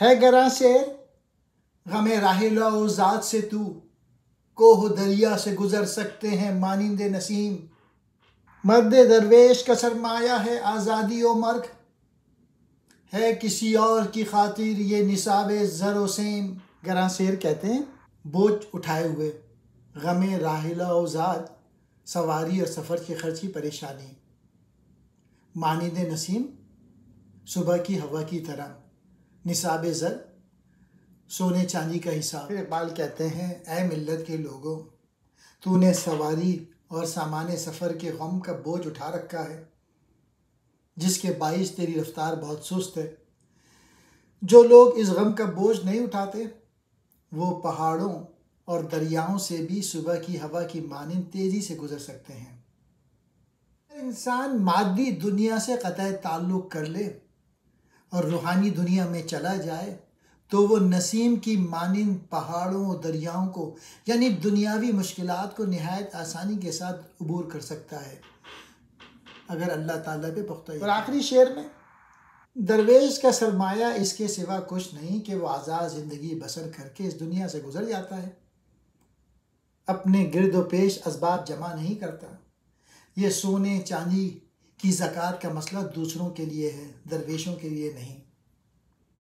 ہے گراں شعر غم راحلہ و ذات سے تو، کوہ و دریا سے گزر سکتے ہیں مانند نسیم۔ مرد درویش کا سرمایہ ہے آزادی و مرگ، ہے کسی اور کی خاطر یہ نصاب زر و سیم۔ گراں شعر کہتے ہیں بوجھ اٹھائے ہوئے، غم راحلہ و ذات، سواری اور سفر کے خرچ کی پریشانی، مانند نسیم، صبح کی ہوا کی طرح، نصاب زر، سونے چاندی کا حساب۔ پھر اقبال کہتے ہیں اے ملت کے لوگوں، تو نے سواری اور سامان سفر کے غم کا بوجھ اٹھا رکھا ہے، جس کے باعث تیری رفتار بہت سست ہے۔ جو لوگ اس غم کا بوجھ نہیں اٹھاتے وہ پہاڑوں اور دریاؤں سے بھی صبح کی ہوا کی مانند تیزی سے گزر سکتے ہیں۔ اگر انسان مادی دنیا سے قطع تعلق کر لے اور روحانی دنیا میں چلا جائے تو وہ نسیم کی مانند پہاڑوں اور دریاؤں کو یعنی دنیاوی مشکلات کو نہایت آسانی کے ساتھ عبور کر سکتا ہے اگر اللہ تعالیٰ پہ پختہ یقین۔ اور آخری شعر میں درویش کا سرمایہ اس کے سوا کچھ نہیں کہ وہ آزاد زندگی بسر کر کے اس دنیا سے گزر جاتا ہے، اپنے گرد و پیش اسباب جمع نہیں کرتا۔ یہ سونے چاندی کی زکوٰۃ کا مسئلہ دوسروں کے لیے ہے، درویشوں کے لیے نہیں۔